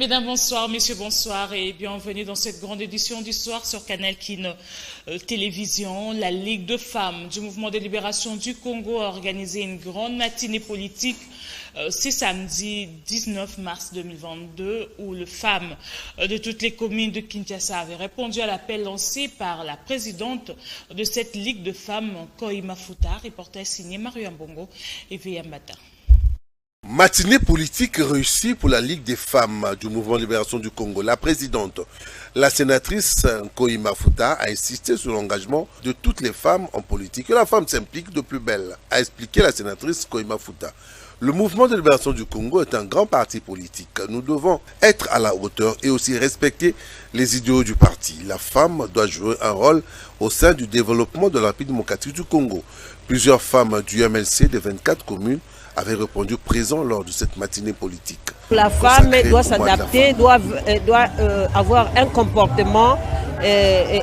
Mesdames, bonsoir, messieurs, bonsoir et bienvenue dans cette grande édition du soir sur Canal Kin Télévision. La Ligue de femmes du Mouvement de libération du Congo a organisé une grande matinée politique ce samedi 19 mars 2022 où les femmes de toutes les communes de Kinshasa avaient répondu à l'appel lancé par la présidente de cette Ligue de femmes, Koima Futa, reportage signé Mario Mbongo et Veyambata. Matinée politique réussie pour la Ligue des femmes du Mouvement de libération du Congo. La présidente, la sénatrice Koima Futa, a insisté sur l'engagement de toutes les femmes en politique. Que la femme s'implique de plus belle, a expliqué la sénatrice Koima Futa. Le Mouvement de libération du Congo est un grand parti politique. Nous devons être à la hauteur et aussi respecter les idéaux du parti. La femme doit jouer un rôle au sein du développement de la République démocratique du Congo. Plusieurs femmes du MLC des 24 communes avaient répondu présent lors de cette matinée politique. La femme doit s'adapter, doit avoir un comportement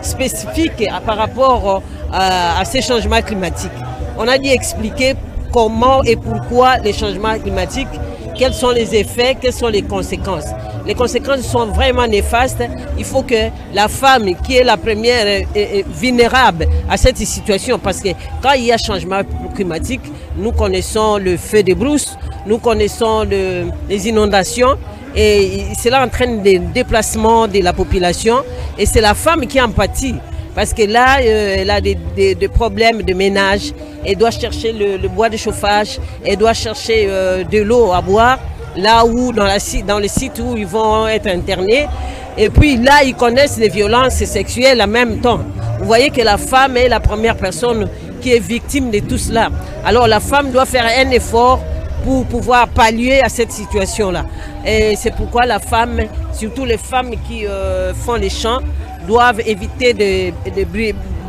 spécifique par rapport à ces changements climatiques. On a dû expliquer comment et pourquoi les changements climatiques, quels sont les effets, quelles sont les conséquences. Les conséquences sont vraiment néfastes. Il faut que la femme, qui est la première vulnérable à cette situation, parce que quand il y a changement climatique, nous connaissons le feu de brousse, nous connaissons les inondations, et cela entraîne des déplacements de la population, et c'est la femme qui en pâtit. Parce que là, elle a des problèmes de ménage, elle doit chercher le bois de chauffage, elle doit chercher de l'eau à boire, là où, dans le site où ils vont être internés. Et puis là, ils connaissent les violences sexuelles en même temps. Vous voyez que la femme est la première personne qui est victime de tout cela. Alors la femme doit faire un effort pour pouvoir pallier à cette situation-là. Et c'est pourquoi la femme, surtout les femmes qui font les champs, doivent éviter de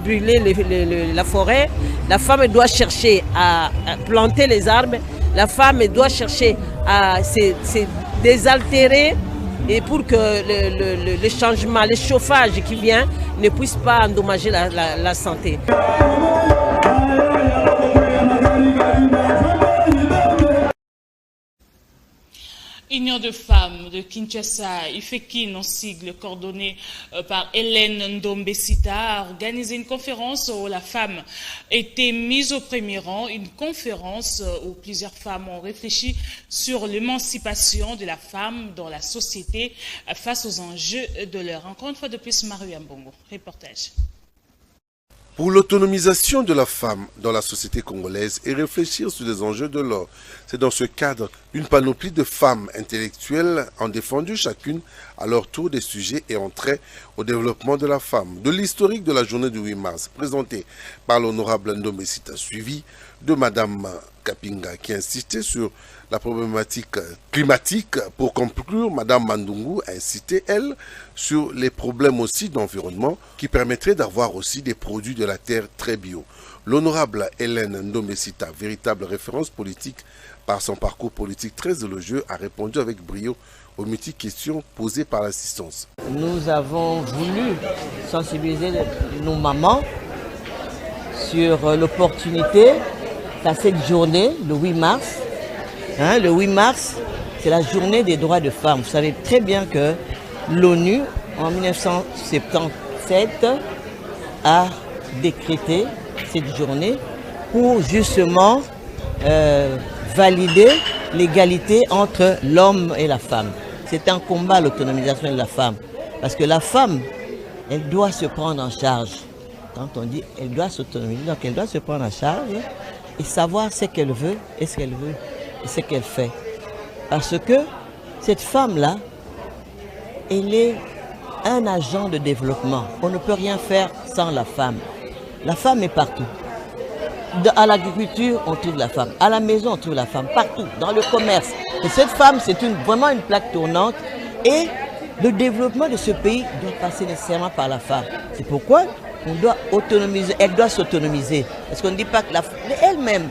brûler la forêt. La femme doit chercher à planter les arbres. La femme doit chercher à se désaltérer et pour que le changement, le chauffage qui vient ne puisse pas endommager la santé. Union de femmes de Kinshasa, IFEKIN en sigle, coordonnée par Hélène Ndombesita, a organisé une conférence où la femme était mise au premier rang, une conférence où plusieurs femmes ont réfléchi sur l'émancipation de la femme dans la société face aux enjeux de l'heure. Encore une fois de plus, Mario Mbongo. Reportage. Pour l'autonomisation de la femme dans la société congolaise et réfléchir sur les enjeux de l'or. C'est dans ce cadre une panoplie de femmes intellectuelles ont défendu chacune à leur tour des sujets et ont trait au développement de la femme. De l'historique de la journée du 8 mars, présentée par l'honorable Ndombesita, suivi de Madame Kapinga qui insistait sur la problématique climatique. Pour conclure, Madame Mandungu a insisté, elle, sur les problèmes aussi d'environnement qui permettraient d'avoir aussi des produits de la terre très bio. L'honorable Hélène Ndombesita, véritable référence politique par son parcours politique très élogieux, a répondu avec brio aux multiples questions posées par l'assistance. Nous avons voulu sensibiliser nos mamans sur l'opportunité à cette journée, le 8 mars. Le 8 mars, c'est la journée des droits de femmes. Vous savez très bien que l'ONU, en 1977, a décrété cette journée pour justement valider l'égalité entre l'homme et la femme. C'est un combat, l'autonomisation de la femme. Parce que la femme, elle doit se prendre en charge. Quand on dit elle doit s'autonomiser, donc elle doit se prendre en charge et savoir ce qu'elle veut et ce qu'elle veut et ce qu'elle fait. Parce que cette femme-là, elle est un agent de développement. On ne peut rien faire sans la femme. La femme est partout. À l'agriculture, on trouve la femme. À la maison, on trouve la femme. Partout, dans le commerce. Et cette femme, c'est vraiment une plaque tournante. Et le développement de ce pays doit passer nécessairement par la femme. C'est pourquoi on doit autonomiser. Elle doit s'autonomiser. Parce qu'on ne dit pas que la femme, elle-même.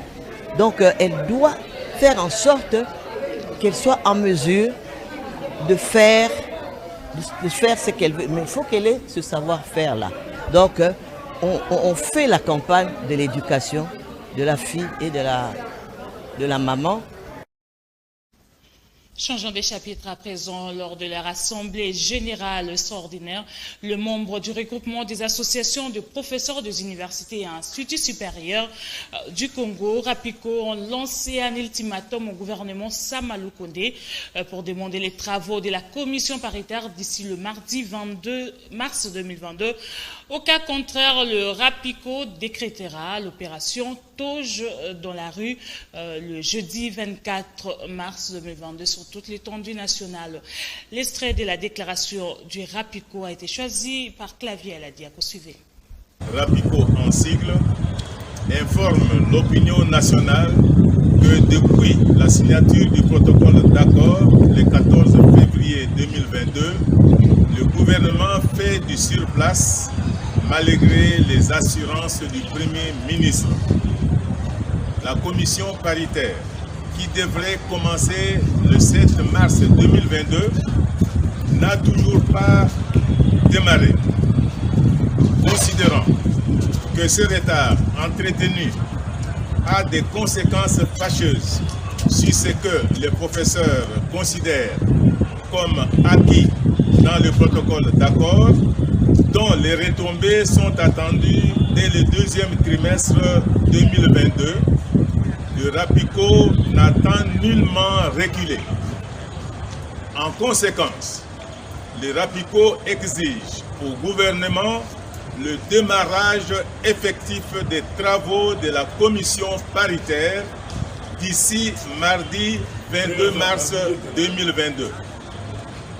Donc, elle doit faire en sorte qu'elle soit en mesure de faire ce qu'elle veut. Mais il faut qu'elle ait ce savoir-faire-là. Donc, on fait la campagne de l'éducation de la fille et de la maman. Changeons de chapitre à présent. Lors de leur assemblée générale extraordinaire, le membre du regroupement des associations de professeurs des universités et instituts supérieurs du Congo, RAPICO, ont lancé un ultimatum au gouvernement Sama Lukonde pour demander les travaux de la commission paritaire d'ici le mardi 22 mars 2022. Au cas contraire, le RAPICO décrétera l'opération Toge dans la rue le jeudi 24 mars 2022 sur toute l'étendue nationale. L'extrait de la déclaration du RAPICO a été choisi par Clavier Aladiako. Suivez. RAPICO en sigle informe l'opinion nationale que depuis la signature du protocole d'accord le 14 février 2022, le gouvernement fait du surplace malgré les assurances du Premier ministre. La commission paritaire, qui devrait commencer le 7 mars 2022, n'a toujours pas démarré. Considérant que ce retard entretenu a des conséquences fâcheuses sur ce que les professeurs considèrent comme acquis dans le protocole d'accord, dont les retombées sont attendues dès le deuxième trimestre 2022, le RAPICO n'attend nullement reculer. En conséquence, le RAPICO exige au gouvernement le démarrage effectif des travaux de la commission paritaire d'ici mardi 22 mars 2022.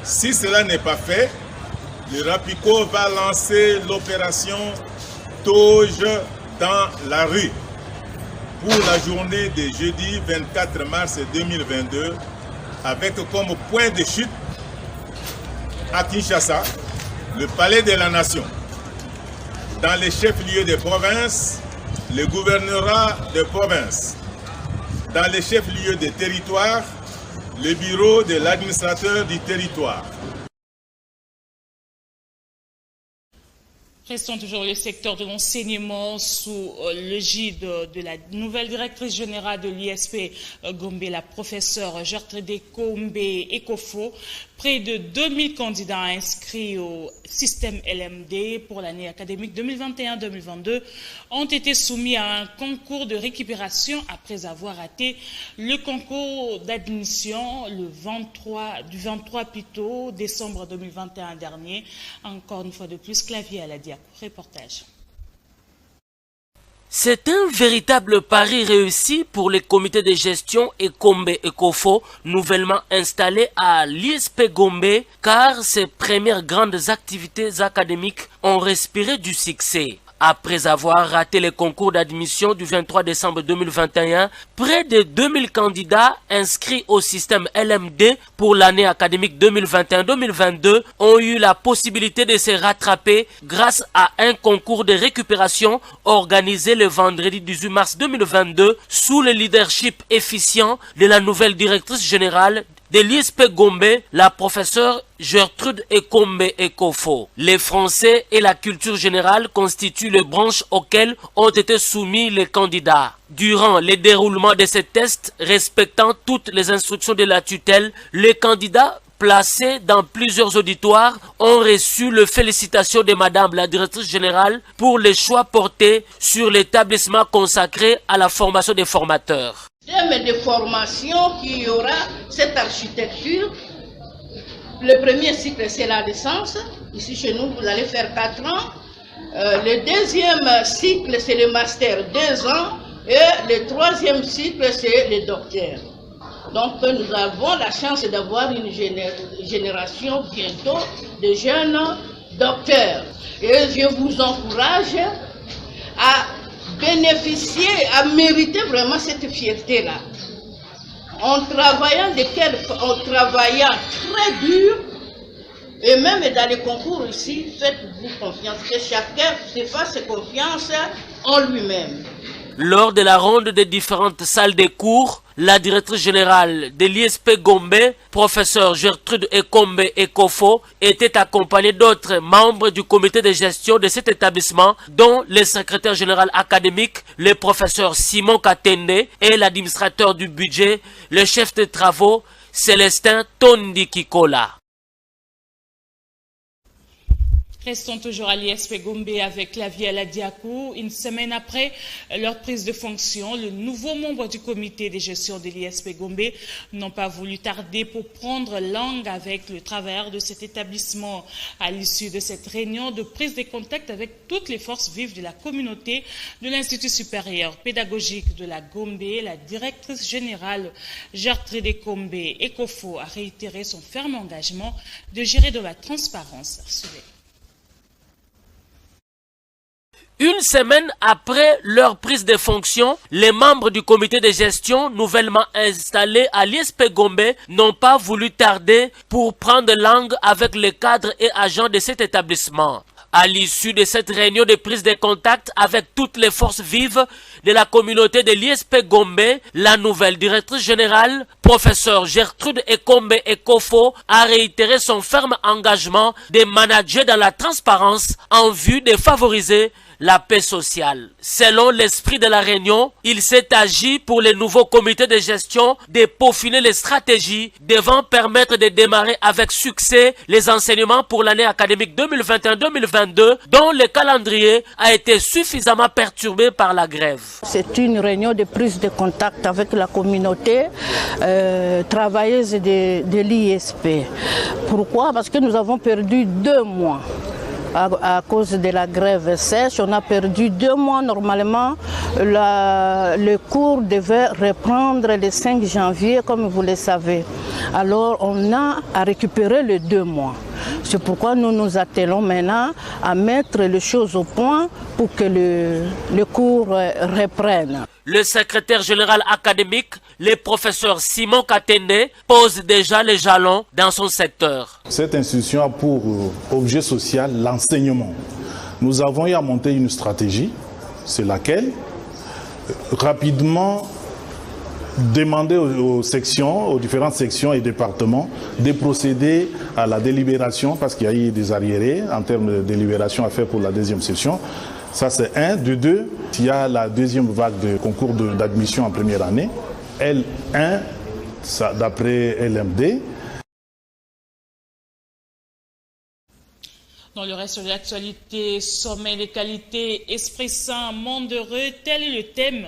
Si cela n'est pas fait, le RAPICO va lancer l'opération Toge dans la rue pour la journée de jeudi 24 mars 2022 avec comme point de chute à Kinshasa, le palais de la nation. Dans les chefs-lieux des provinces, le gouvernorat de province. Dans les chefs-lieux des territoires, le bureau de l'administrateur du territoire. Restons toujours le secteur de l'enseignement sous l'égide de la nouvelle directrice générale de l'ISP Gombe, la professeure Gertrude Kombe Ekofo. Près de 2000 candidats inscrits au système LMD pour l'année académique 2021-2022 ont été soumis à un concours de récupération après avoir raté le concours d'admission du 23 plutôt décembre 2021 dernier. Encore une fois de plus, Clavier à la Diaco. Reportage. C'est un véritable pari réussi pour les comités de gestion Ekombe Ekofo nouvellement installés à l'ISP Gombe car ses premières grandes activités académiques ont respiré du succès. Après avoir raté les concours d'admission du 23 décembre 2021, près de 2000 candidats inscrits au système LMD pour l'année académique 2021-2022 ont eu la possibilité de se rattraper grâce à un concours de récupération organisé le vendredi 18 mars 2022 sous le leadership efficient de la nouvelle directrice générale de l'ISP Gombe, la professeure Gertrude Kombe Ekofo. Les Français et la culture générale constituent les branches auxquelles ont été soumis les candidats. Durant le déroulement de ces tests, respectant toutes les instructions de la tutelle, les candidats placés dans plusieurs auditoires ont reçu les félicitations de Madame la directrice générale pour les choix portés sur l'établissement consacré à la formation des formateurs. De formation qu'il y aura cette architecture. Le premier cycle, c'est la licence. Ici, chez nous, vous allez faire 4 ans. Le deuxième cycle, c'est le master, 2 ans. Et le troisième cycle, c'est le docteur. Donc, nous avons la chance d'avoir une génération bientôt de jeunes docteurs. Et je vous encourage à bénéficier, à mériter vraiment cette fierté-là. En travaillant très dur, et même dans les concours ici, faites-vous confiance, que chacun se fasse confiance en lui-même. Lors de la ronde des différentes salles de cours, la directrice générale de l'ISP Gombe, professeure Gertrude Kombe Ekofo, était accompagnée d'autres membres du comité de gestion de cet établissement, dont le secrétaire général académique, le professeur Simon Katende et l'administrateur du budget, le chef de travaux, Célestin Tondi Kikola. Restons toujours à l'ISP Gombe avec Clavier Aladiakou. Une semaine après leur prise de fonction, le nouveau membre du comité de gestion de l'ISP Gombe n'ont pas voulu tarder pour prendre langue avec le travailleur de cet établissement. À l'issue de cette réunion de prise de contact avec toutes les forces vives de la communauté de l'Institut supérieur pédagogique de la Gombe, la directrice générale Gertrude Kombe Ekofo a réitéré son ferme engagement de gérer de la transparence. Une semaine après leur prise de fonction, les membres du comité de gestion nouvellement installés à l'ISP Gombe n'ont pas voulu tarder pour prendre langue avec les cadres et agents de cet établissement. À l'issue de cette réunion de prise de contact avec toutes les forces vives de la communauté de l'ISP Gombe, la nouvelle directrice générale, professeure Gertrude Ekombe Ekofo, a réitéré son ferme engagement de manager dans la transparence en vue de favoriser la paix sociale. Selon l'esprit de la réunion, il s'est agi pour les nouveaux comités de gestion de peaufiner les stratégies devant permettre de démarrer avec succès les enseignements pour l'année académique 2021-2022 dont le calendrier a été suffisamment perturbé par la grève. C'est une réunion de prise de contact avec la communauté travailleuse de l'ISP. Pourquoi? Parce que nous avons perdu 2 mois. À cause de la grève sèche, on a perdu 2 mois. Normalement, le cours devait reprendre le 5 janvier, comme vous le savez. Alors, on a à récupérer les 2 mois. C'est pourquoi nous nous attelons maintenant à mettre les choses au point pour que le cours reprenne. Le secrétaire général académique, le professeur Simon Katende, pose déjà les jalons dans son secteur. Cette institution a pour objet social l'enseignement. Nous avons eu à monter une stratégie, c'est laquelle rapidement demander aux sections, aux différentes sections et départements de procéder à la délibération parce qu'il y a eu des arriérés en termes de délibération à faire pour la 2e session. Ça c'est 1. De 2, il y a la 2e vague de concours d'admission en première année. L1, d'après LMD. Dans le reste de l'actualité, sommeil de qualité, esprit sain, monde heureux, tel est le thème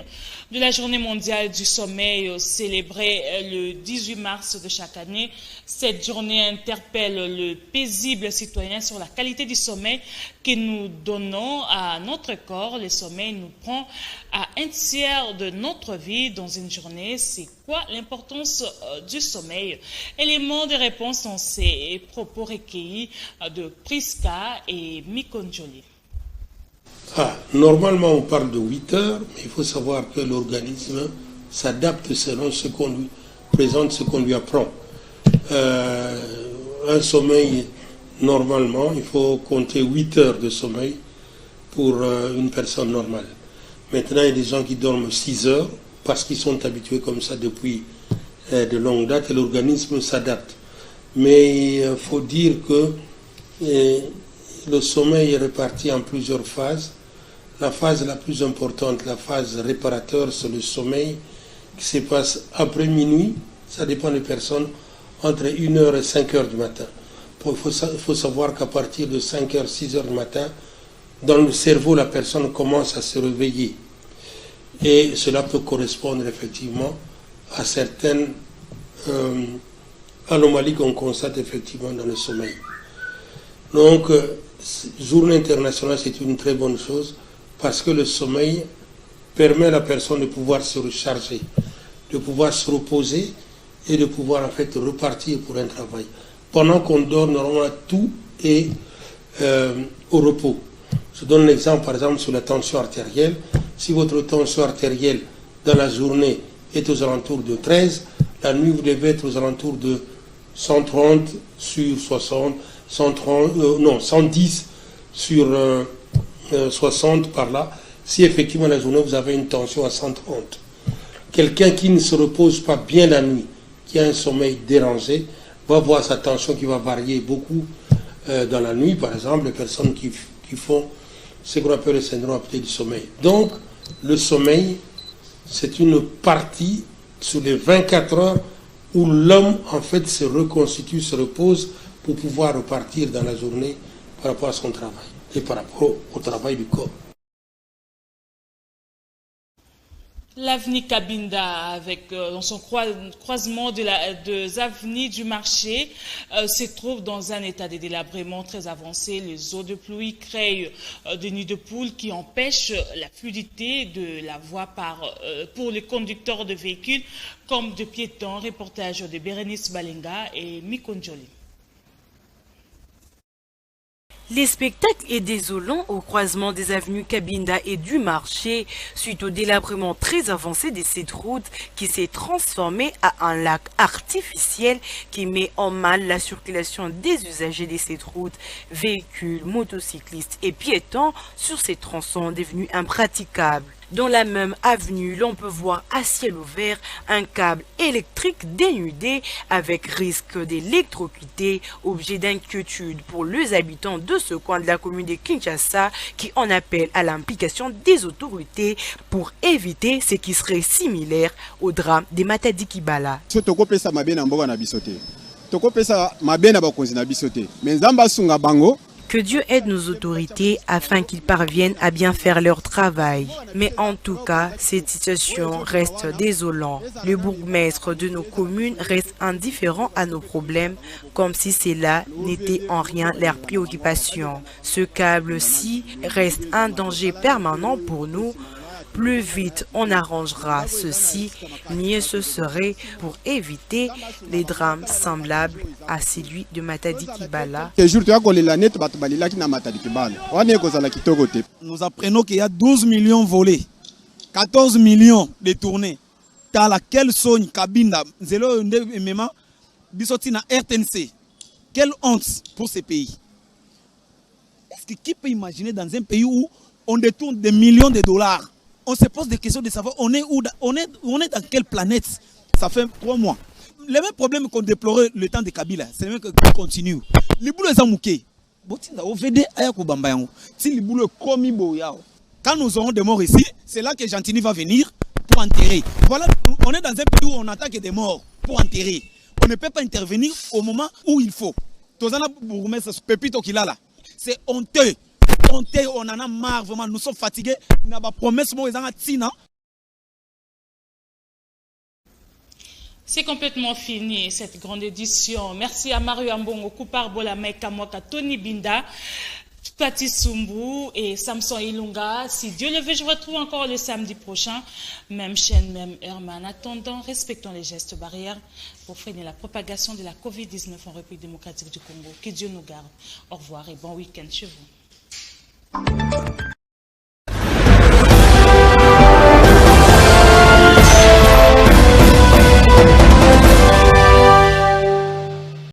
de la journée mondiale du sommeil célébrée le 18 mars de chaque année. Cette journée interpelle le paisible citoyen sur la qualité du sommeil que nous donnons à notre corps. Le sommeil nous prend à 1/3 de notre vie dans une journée. C'est quoi l'importance du sommeil? Éléments de réponse dans ces propos recueillis de Priska et Mikonjoli. Normalement, on parle de 8 heures, mais il faut savoir que l'organisme s'adapte selon ce qu'on lui présente, ce qu'on lui apprend. Un sommeil, normalement, il faut compter 8 heures de sommeil pour une personne normale. Maintenant, il y a des gens qui dorment 6 heures parce qu'ils sont habitués comme ça depuis de longue date et l'organisme s'adapte. Mais il faut dire que le sommeil est réparti en plusieurs phases. La phase la plus importante, la phase réparateur, c'est le sommeil qui se passe après minuit. Ça dépend des personnes, entre 1h et 5h du matin. Il faut savoir qu'à partir de 5h, 6h du matin, dans le cerveau, la personne commence à se réveiller. Et cela peut correspondre effectivement à certaines anomalies qu'on constate effectivement dans le sommeil. Donc, journée internationale, c'est une très bonne chose parce que le sommeil permet à la personne de pouvoir se recharger, de pouvoir se reposer et de pouvoir en fait repartir pour un travail. Pendant qu'on dort, normalement, tout est au repos. Je donne un exemple, par exemple, sur la tension artérielle. Si votre tension artérielle dans la journée est aux alentours de 13, la nuit, vous devez être aux alentours de 130 sur 60, 110 sur 60 par là. Si effectivement la journée, vous avez une tension à 130. Quelqu'un qui ne se repose pas bien la nuit, qui a un sommeil dérangé, va voir sa tension qui va varier beaucoup dans la nuit. Par exemple, les personnes qui font ce qu'on appelle le syndrome apnée du sommeil. Donc, le sommeil, c'est une partie sur les 24 heures où l'homme en fait se reconstitue, se repose pour pouvoir repartir dans la journée par rapport à son travail et par rapport au travail du corps. L'avenue Cabinda, avec dans son croisement des avenues du marché, se trouve dans un état de délabrement très avancé. Les eaux de pluie créent des nids de poules qui empêchent la fluidité de la voie pour les conducteurs de véhicules comme de piétons. Reportage de Bérénice Balenga et Mikondjoli. Les spectacles est désolant au croisement des avenues Cabinda et du marché suite au délabrement très avancé de cette route qui s'est transformée à un lac artificiel qui met en mal la circulation des usagers de cette route, véhicules, motocyclistes et piétons sur ces tronçons devenus impraticables. Dans la même avenue, l'on peut voir à ciel ouvert un câble électrique dénudé avec risque d'électrocuter, objet d'inquiétude pour les habitants de ce coin de la commune de Kinshasa qui en appellent à l'implication des autorités pour éviter ce qui serait similaire au drame de Matadi Kibala. Que Dieu aide nos autorités afin qu'ils parviennent à bien faire leur travail. Mais en tout cas, cette situation reste désolante. Le bourgmestre de nos communes reste indifférent à nos problèmes, comme si cela n'était en rien leur préoccupation. Ce câble-ci reste un danger permanent pour nous. Plus vite on arrangera ceci, mieux ce serait pour éviter les drames semblables à celui de Matadi Kibala. Nous apprenons qu'il y a 12 millions volés, 14 millions détournés. Dans laquelle Sogne, Cabinda, Zelo Mema, Bissotina RTNC. Quelle honte pour ces pays. Est-ce que qui peut imaginer dans un pays où on détourne des millions de dollars? On se pose des questions de savoir on est dans quelle planète. Ça fait 3 mois. Les mêmes problèmes qu'on déplorait le temps de Kabila, c'est les mêmes qui continuent. Les boulots sont mouqués. Quand nous aurons des morts ici, c'est là que Gentini va venir pour enterrer. Voilà, on est dans un pays où on attaque des morts pour enterrer. On ne peut pas intervenir au moment où il faut. C'est honteux. On en a marre, vraiment, nous sommes fatigués. C'est complètement fini cette grande édition. Merci à Mario Ambongo, Koupar Bolame, Kamoka, Tony Binda, Pati Sumbu et Samson Ilunga. Si Dieu le veut, je vous retrouve encore le samedi prochain. Même chaîne, même heure. Mais en attendant, respectons les gestes barrières pour freiner la propagation de la Covid-19 en République démocratique du Congo. Que Dieu nous garde. Au revoir et bon week-end chez vous.